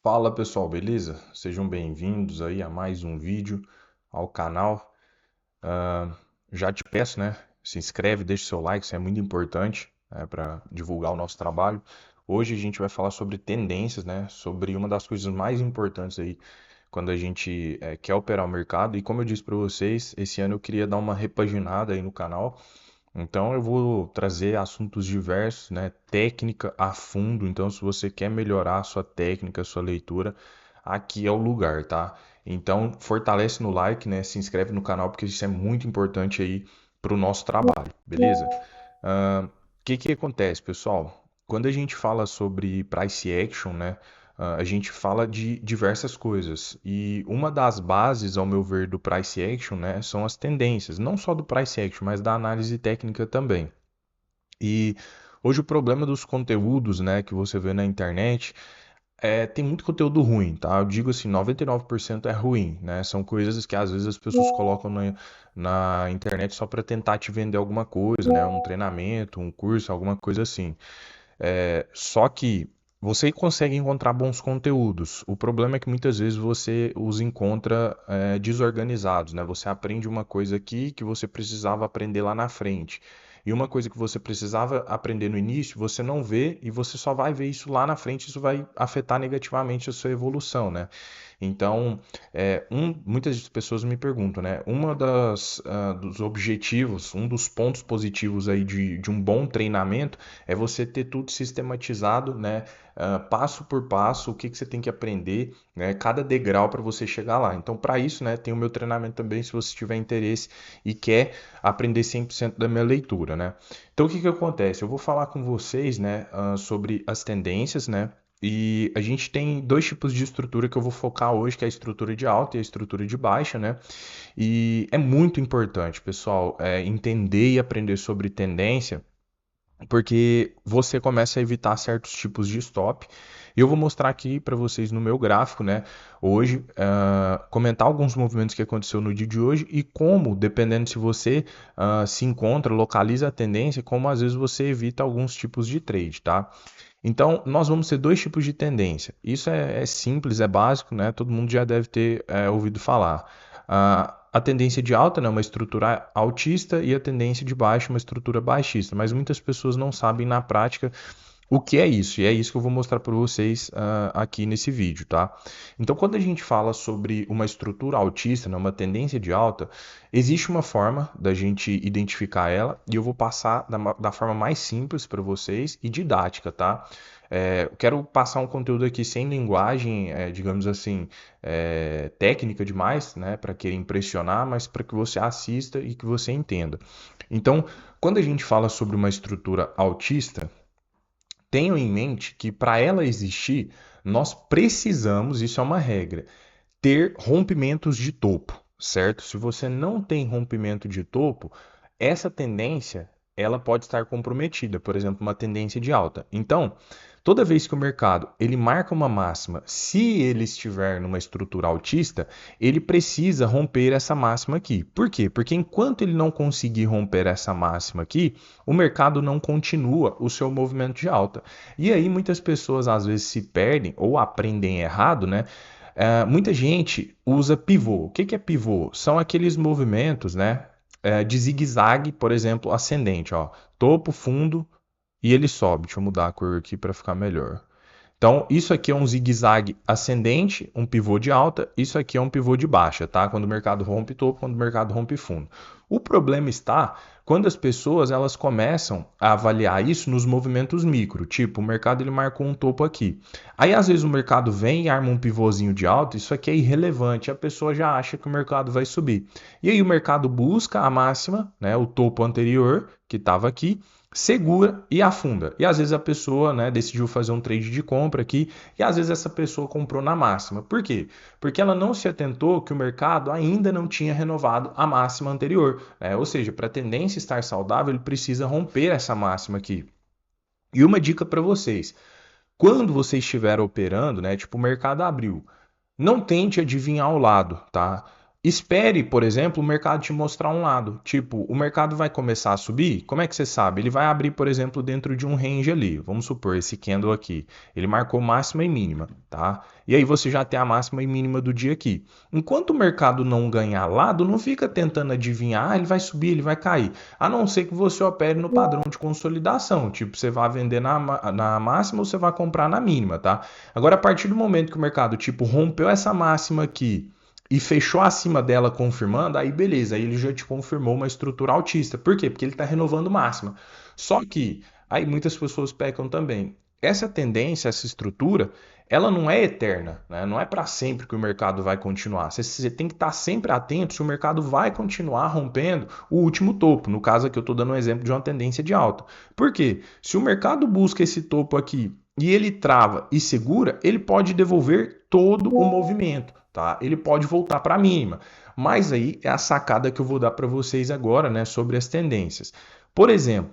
Fala pessoal, beleza? Sejam bem-vindos aí a mais um vídeo ao canal. Ah, Já te peço, né? Se inscreve, deixa o seu like, isso é muito importante, né, para divulgar o nosso trabalho. Hoje a gente vai falar sobre tendências, né? Sobre uma das coisas mais importantes aí quando a gente quer operar o mercado. E como eu disse para vocês, esse ano eu queria dar uma repaginada aí no canal. Então eu vou trazer assuntos diversos, né? Técnica a fundo. Então, se você quer melhorar a sua técnica, a sua leitura, aqui é o lugar, tá? Então, fortalece no like, né? Se inscreve no canal, porque isso é muito importante aí para o nosso trabalho, beleza? O que acontece, pessoal? Quando a gente fala sobre price action, né? A gente fala de diversas coisas. E uma das bases, ao meu ver, do price action, né, são as tendências, não só do price action, mas da análise técnica também. E hoje o problema dos conteúdos, né, que você vê na internet tem muito conteúdo ruim, tá? Eu digo assim, 99% é ruim, né? São coisas que às vezes as pessoas colocam na internet só para tentar te vender alguma coisa, né? Um treinamento, um curso, alguma coisa assim. Só que você consegue encontrar bons conteúdos. O problema é que muitas vezes você os encontra desorganizados, né? Você aprende uma coisa aqui que você precisava aprender lá na frente. E uma coisa que você precisava aprender no início, você não vê e você só vai ver isso lá na frente, isso vai afetar negativamente a sua evolução, né? Então, muitas pessoas me perguntam, né? Dos objetivos, um dos pontos positivos aí de um bom treinamento é você ter tudo sistematizado, né? Passo por passo, o que que você tem que aprender, né? Cada degrau para você chegar lá. Então, para isso, né, tem o meu treinamento também, se você tiver interesse e quer aprender 100% da minha leitura, né? Então, o que que acontece? Eu vou falar com vocês, né, sobre as tendências, né? E a gente tem dois tipos de estrutura que eu vou focar hoje, que é a estrutura de alta e a estrutura de baixa, né? E é muito importante, pessoal, entender e aprender sobre tendência, porque você começa a evitar certos tipos de stop. E eu vou mostrar aqui para vocês no meu gráfico, né? Hoje, comentar alguns movimentos que aconteceu no dia de hoje e como, dependendo se você se encontra, localiza a tendência, como às vezes você evita alguns tipos de trade, tá? Então, nós vamos ter dois tipos de tendência. Isso é simples, é básico, né? Todo mundo já deve ter ouvido falar. A tendência de alta, né, é uma estrutura altista e a tendência de baixa, uma estrutura baixista. Mas muitas pessoas não sabem na prática o que é isso, e é isso que eu vou mostrar para vocês aqui nesse vídeo, tá? Então, quando a gente fala sobre uma estrutura altista, né, uma tendência de alta, existe uma forma da gente identificar ela, e eu vou passar da forma mais simples para vocês e didática, tá? Eu quero passar um conteúdo aqui sem linguagem, digamos assim, técnica demais, né, para querer impressionar, mas para que você assista e que você entenda. Então, quando a gente fala sobre uma estrutura altista, tenham em mente que para ela existir, nós precisamos, isso é uma regra, ter rompimentos de topo, certo? Se você não tem rompimento de topo, essa tendência ela pode estar comprometida, por exemplo, uma tendência de alta. Então, toda vez que o mercado ele marca uma máxima, se ele estiver numa estrutura altista, ele precisa romper essa máxima aqui. Por quê? Porque enquanto ele não conseguir romper essa máxima aqui, o mercado não continua o seu movimento de alta. E aí muitas pessoas às vezes se perdem ou aprendem errado, né? Muita gente usa pivô. O que que é pivô? São aqueles movimentos, né, de zigue-zague, por exemplo, ascendente, ó, topo, fundo e ele sobe. Deixa eu mudar a cor aqui para ficar melhor. Então, isso aqui é um zigue-zague ascendente, um pivô de alta, isso aqui é um pivô de baixa, tá? Quando o mercado rompe topo, quando o mercado rompe fundo. O problema está quando as pessoas elas começam a avaliar isso nos movimentos micro, tipo, o mercado ele marcou um topo aqui. Aí às vezes o mercado vem e arma um pivôzinho de alta, isso aqui é irrelevante, a pessoa já acha que o mercado vai subir. E aí o mercado busca a máxima, né, o topo anterior que estava aqui, segura e afunda. E às vezes a pessoa, né, decidiu fazer um trade de compra aqui e às vezes essa pessoa comprou na máxima. Por quê? Porque ela não se atentou que o mercado ainda não tinha renovado a máxima anterior, né? Ou seja, para a tendência estar saudável, ele precisa romper essa máxima aqui. E uma dica para vocês: quando você estiver operando, né, tipo o mercado abriu, não tente adivinhar o lado, tá? Espere, por exemplo, o mercado te mostrar um lado. Tipo, o mercado vai começar a subir. Como é que você sabe? Ele vai abrir, por exemplo, dentro de um range ali. Vamos supor, esse candle aqui. Ele marcou máxima e mínima, tá? E aí você já tem a máxima e mínima do dia aqui. Enquanto o mercado não ganhar lado, não fica tentando adivinhar, ele vai subir, ele vai cair. A não ser que você opere no padrão de consolidação. Tipo, você vai vender na máxima ou você vai comprar na mínima, tá? Agora, a partir do momento que o mercado, tipo, rompeu essa máxima aqui e fechou acima dela confirmando, aí beleza, aí ele já te confirmou uma estrutura altista. Por quê? Porque ele está renovando máxima. Só que aí muitas pessoas pecam também. Essa tendência, essa estrutura, ela não é eterna, né? Não é para sempre que o mercado vai continuar. Você tem que estar sempre atento se o mercado vai continuar rompendo o último topo. No caso aqui eu estou dando um exemplo de uma tendência de alta. Por quê? Se o mercado busca esse topo aqui e ele trava e segura, ele pode devolver todo o movimento. Tá? Ele pode voltar para a mínima. Mas aí é a sacada que eu vou dar para vocês agora, né, sobre as tendências. Por exemplo,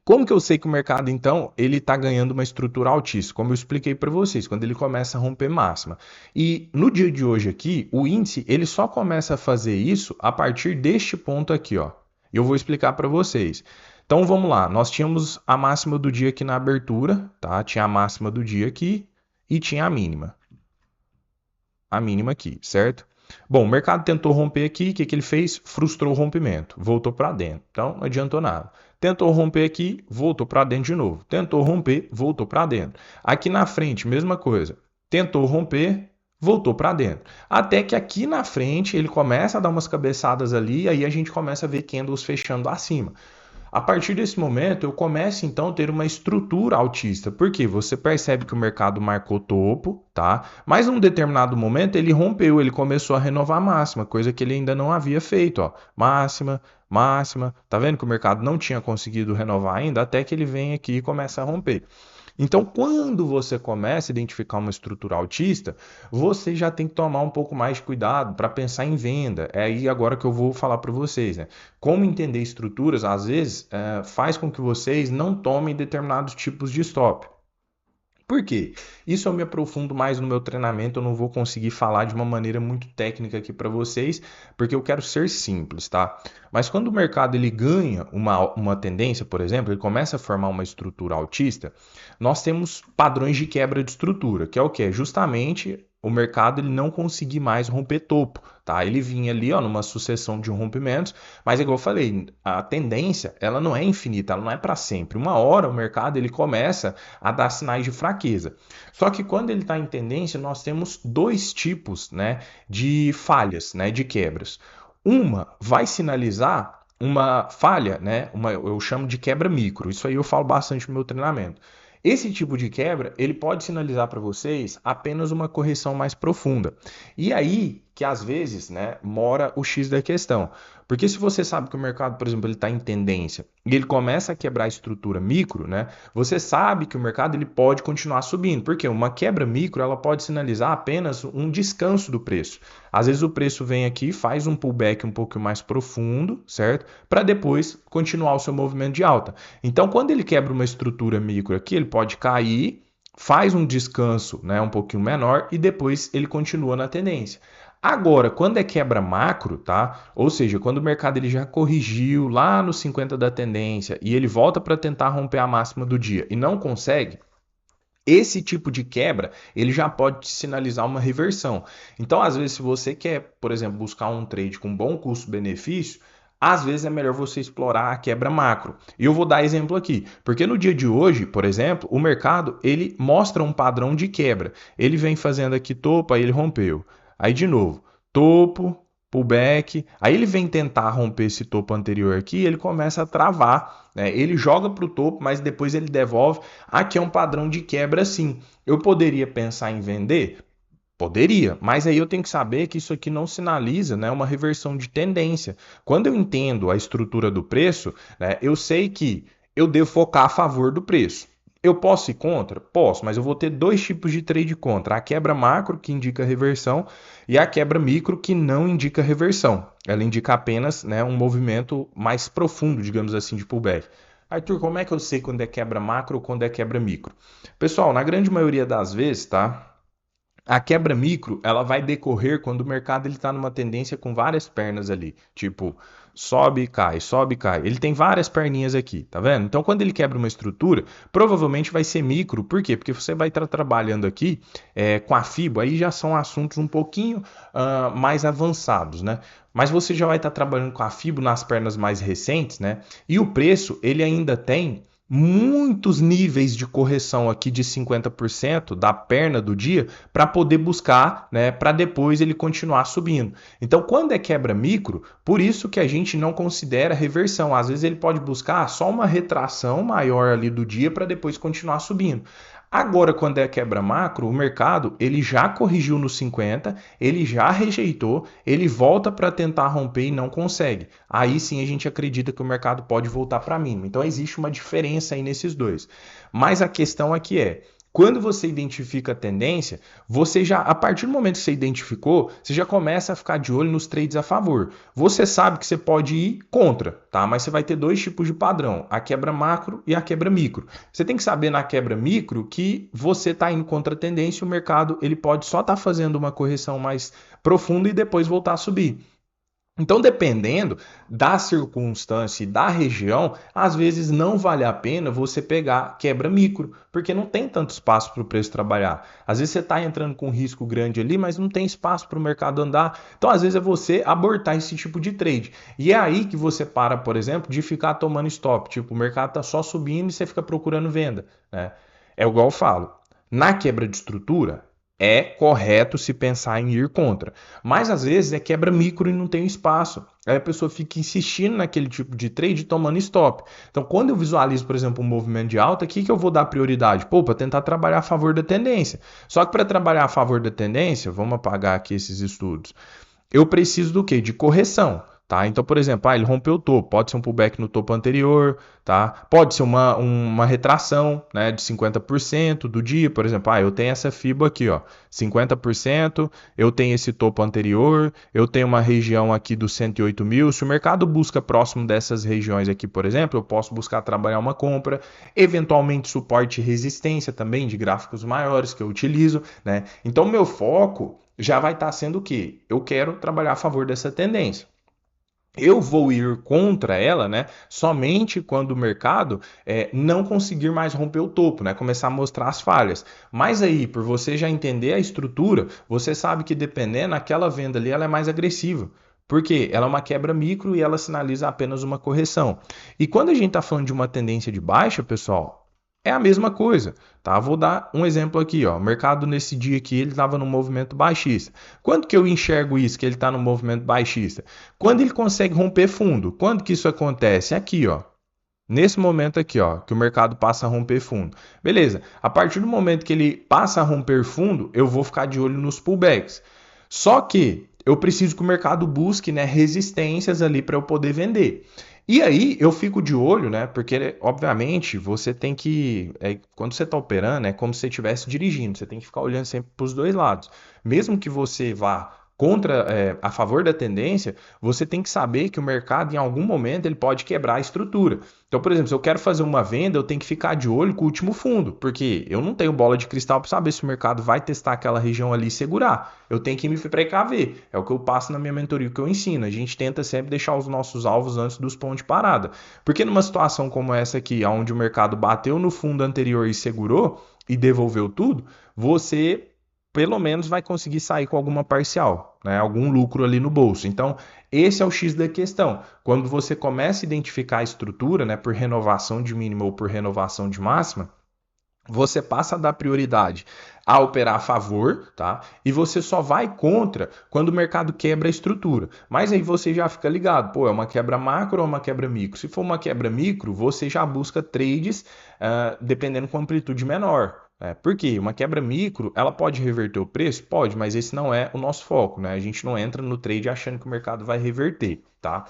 como que eu sei que o mercado, então, ele está ganhando uma estrutura altíssima? Como eu expliquei para vocês, quando ele começa a romper máxima. E no dia de hoje aqui, o índice, ele só começa a fazer isso a partir deste ponto aqui, ó. Eu vou explicar para vocês. Então, vamos lá. Nós tínhamos a máxima do dia aqui na abertura, tá? Tinha a máxima do dia aqui e tinha a mínima. A mínima aqui, certo? Bom, o mercado tentou romper aqui, o que ele fez? Frustrou o rompimento, voltou para dentro. Então, não adiantou nada. Tentou romper aqui, voltou para dentro de novo. Tentou romper, voltou para dentro. Aqui na frente, mesma coisa. Tentou romper, voltou para dentro. Até que aqui na frente ele começa a dar umas cabeçadas ali, e aí a gente começa a ver candles fechando acima. A partir desse momento, eu começo então a ter uma estrutura altista, porque você percebe que o mercado marcou topo, tá? Mas num determinado momento ele rompeu, ele começou a renovar a máxima, coisa que ele ainda não havia feito, ó. Máxima, máxima. Tá vendo que o mercado não tinha conseguido renovar ainda, até que ele vem aqui e começa a romper. Então, quando você começa a identificar uma estrutura altista, você já tem que tomar um pouco mais de cuidado para pensar em venda. É aí agora que eu vou falar para vocês, né? Como entender estruturas, às vezes, faz com que vocês não tomem determinados tipos de stop. Por quê? Isso eu me aprofundo mais no meu treinamento, eu não vou conseguir falar de uma maneira muito técnica aqui para vocês, porque eu quero ser simples, tá? Mas quando o mercado ele ganha uma tendência, por exemplo, ele começa a formar uma estrutura altista, nós temos padrões de quebra de estrutura, que é o quê? Justamente o mercado ele não conseguir mais romper topo, tá? Ele vinha ali, ó, numa sucessão de rompimentos, mas igual eu falei, a tendência, ela não é infinita, ela não é para sempre. Uma hora o mercado ele começa a dar sinais de fraqueza. Só que quando ele está em tendência, nós temos dois tipos, né, de falhas, né, de quebras. Uma vai sinalizar uma falha, né, eu chamo de quebra micro. Isso aí eu falo bastante no meu treinamento. Esse tipo de quebra, ele pode sinalizar para vocês apenas uma correção mais profunda. E aí que às vezes, né, mora o X da questão. Porque se você sabe que o mercado, por exemplo, ele está em tendência e ele começa a quebrar a estrutura micro, né, você sabe que o mercado ele pode continuar subindo. Porque uma quebra micro ela pode sinalizar apenas um descanso do preço. Às vezes o preço vem aqui, faz um pullback um pouco mais profundo, certo? Para depois continuar o seu movimento de alta. Então, quando ele quebra uma estrutura micro aqui, ele pode cair, faz um descanso, né, um pouquinho menor e depois ele continua na tendência. Agora, quando é quebra macro, tá? Ou seja, quando o mercado ele já corrigiu lá no 50 da tendência e ele volta para tentar romper a máxima do dia e não consegue, esse tipo de quebra, ele já pode te sinalizar uma reversão. Então, às vezes, se você quer, por exemplo, buscar um trade com bom custo-benefício, às vezes é melhor você explorar a quebra macro. E eu vou dar exemplo aqui, porque no dia de hoje, por exemplo, o mercado ele mostra um padrão de quebra. Ele vem fazendo aqui topo, aí ele rompeu. Aí de novo, topo, pullback. Aí ele vem tentar romper esse topo anterior aqui, ele começa a travar, né? Ele joga para o topo, mas depois ele devolve. Aqui é um padrão de quebra sim. Eu poderia pensar em vender? Poderia, mas aí eu tenho que saber que isso aqui não sinaliza, né, uma reversão de tendência. Quando eu entendo a estrutura do preço, né, eu sei que eu devo focar a favor do preço. Eu posso ir contra? Posso, mas eu vou ter dois tipos de trade contra. A quebra macro, que indica reversão, e a quebra micro, que não indica reversão. Ela indica apenas, né, um movimento mais profundo, digamos assim, de pullback. Arthur, como é que eu sei quando é quebra macro ou quando é quebra micro? Pessoal, na grande maioria das vezes, tá? A quebra micro, ela vai decorrer quando o mercado está numa tendência com várias pernas ali, tipo, sobe, cai. Ele tem várias perninhas aqui, tá vendo? Então, quando ele quebra uma estrutura, provavelmente vai ser micro. Por quê? Porque você vai estar trabalhando aqui com a FIBO, aí já são assuntos um pouquinho mais avançados, né? Mas você já vai estar trabalhando com a FIBO nas pernas mais recentes, né? E o preço, ele ainda tem muitos níveis de correção aqui de 50% da perna do dia para poder buscar, né, para depois ele continuar subindo. Então, quando é quebra micro, por isso que a gente não considera reversão. Às vezes ele pode buscar só uma retração maior ali do dia para depois continuar subindo. Agora, quando é quebra macro, o mercado ele já corrigiu no 50, ele já rejeitou, ele volta para tentar romper e não consegue. Aí sim a gente acredita que o mercado pode voltar para mínimo. Então existe uma diferença aí nesses dois. Mas a questão aqui quando você identifica a tendência, você já, a partir do momento que você identificou, você já começa a ficar de olho nos trades a favor. Você sabe que você pode ir contra, tá? Mas você vai ter dois tipos de padrão, a quebra macro e a quebra micro. Você tem que saber na quebra micro que você está indo contra a tendência, o mercado ele pode só estar fazendo uma correção mais profunda e depois voltar a subir. Então, dependendo da circunstância e da região, às vezes não vale a pena você pegar quebra micro, porque não tem tanto espaço para o preço trabalhar. Às vezes você está entrando com um risco grande ali, mas não tem espaço para o mercado andar. Então, às vezes é você abortar esse tipo de trade. E é aí que você para, por exemplo, de ficar tomando stop. Tipo, o mercado está só subindo e você fica procurando venda, né? É igual eu falo. Na quebra de estrutura, é correto se pensar em ir contra. Mas às vezes é quebra micro e não tem espaço. Aí a pessoa fica insistindo naquele tipo de trade tomando stop. Então, quando eu visualizo, por exemplo, um movimento de alta, o que eu vou dar prioridade? Pô, para tentar trabalhar a favor da tendência. Só que para trabalhar a favor da tendência, vamos apagar aqui esses estudos. Eu preciso do quê? De correção. Tá? Então, por exemplo, ele rompeu o topo, pode ser um pullback no topo anterior, tá? Pode ser uma retração, né, de 50% do dia, por exemplo, eu tenho essa FIBO aqui, ó, 50%, eu tenho esse topo anterior, eu tenho uma região aqui dos 108 mil, se o mercado busca próximo dessas regiões aqui, por exemplo, eu posso buscar trabalhar uma compra, eventualmente suporte e resistência também de gráficos maiores que eu utilizo, né? Então, meu foco já vai estar sendo o quê? Eu quero trabalhar a favor dessa tendência. Eu vou ir contra ela, né? Somente quando o mercado não conseguir mais romper o topo, né? Começar a mostrar as falhas. Mas aí, por você já entender a estrutura, você sabe que dependendo, aquela venda ali ela é mais agressiva. Porque ela é uma quebra micro e ela sinaliza apenas uma correção. E quando a gente está falando de uma tendência de baixa, pessoal, é a mesma coisa, tá? Vou dar um exemplo aqui, ó. O mercado nesse dia aqui, ele estava no movimento baixista. Quando que eu enxergo isso, que ele está no movimento baixista? Quando ele consegue romper fundo. Quando que isso acontece? Aqui, ó. Nesse momento aqui, ó, que o mercado passa a romper fundo. Beleza. A partir do momento que ele passa a romper fundo, eu vou ficar de olho nos pullbacks. Só que eu preciso que o mercado busque, né, resistências ali para eu poder vender. E aí eu fico de olho, né? Porque, obviamente, você tem que. Quando você está operando, é como se você estivesse dirigindo. Você tem que ficar olhando sempre para os dois lados. Mesmo que você vá a favor da tendência, você tem que saber que o mercado, em algum momento, ele pode quebrar a estrutura. Então, por exemplo, se eu quero fazer uma venda, eu tenho que ficar de olho com o último fundo, porque eu não tenho bola de cristal para saber se o mercado vai testar aquela região ali e segurar. Eu tenho que me precaver. É o que eu passo na minha mentoria, o que eu ensino. A gente tenta sempre deixar os nossos alvos antes dos pontos de parada. Porque numa situação como essa aqui, onde o mercado bateu no fundo anterior e segurou e devolveu tudo, você pelo menos vai conseguir sair com alguma parcial, né? Algum lucro ali no bolso. Então, esse é o X da questão. Quando você começa a identificar a estrutura, né, por renovação de mínima ou por renovação de máxima, você passa a dar prioridade a operar a favor, tá? E você só vai contra quando o mercado quebra a estrutura. Mas aí você já fica ligado, pô, é uma quebra macro ou uma quebra micro? Se for uma quebra micro, você já busca trades dependendo com amplitude menor. Por quê? Uma quebra micro, ela pode reverter o preço? Pode, mas esse não é o nosso foco, né? A gente não entra no trade achando que o mercado vai reverter, tá?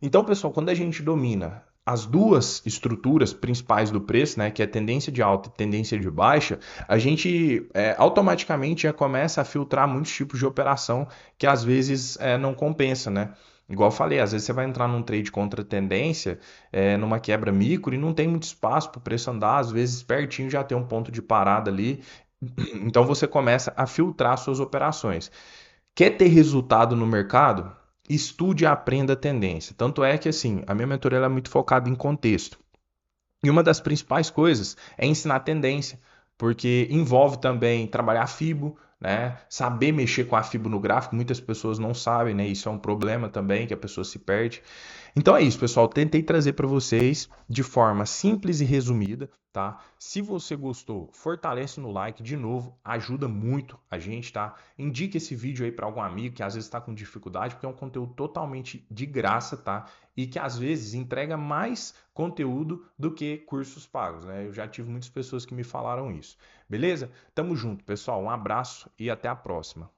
Então, pessoal, quando a gente domina as duas estruturas principais do preço, né, que é tendência de alta e tendência de baixa, a gente automaticamente já começa a filtrar muitos tipos de operação que às vezes não compensa, né? Igual eu falei, às vezes você vai entrar num trade contra tendência, numa quebra micro e não tem muito espaço para o preço andar, às vezes pertinho já tem um ponto de parada ali Então você começa a filtrar suas operações. Quer ter resultado no mercado? Estude e aprenda a tendência. Tanto é que assim, a minha mentoria ela é muito focada em contexto. E uma das principais coisas é ensinar tendência, porque envolve também trabalhar FIBO, né? Saber mexer com a FIBO no gráfico, muitas pessoas não sabem, né? Isso é um problema também, que a pessoa se perde. Então é isso, pessoal. Tentei trazer para vocês de forma simples e resumida, tá? Se você gostou, fortalece no like de novo, ajuda muito a gente, tá? Indique esse vídeo aí para algum amigo que às vezes está com dificuldade, porque é um conteúdo totalmente de graça, tá? E que às vezes entrega mais conteúdo do que cursos pagos, né? Eu já tive muitas pessoas que me falaram isso. Beleza? Tamo junto, pessoal. Um abraço e até a próxima.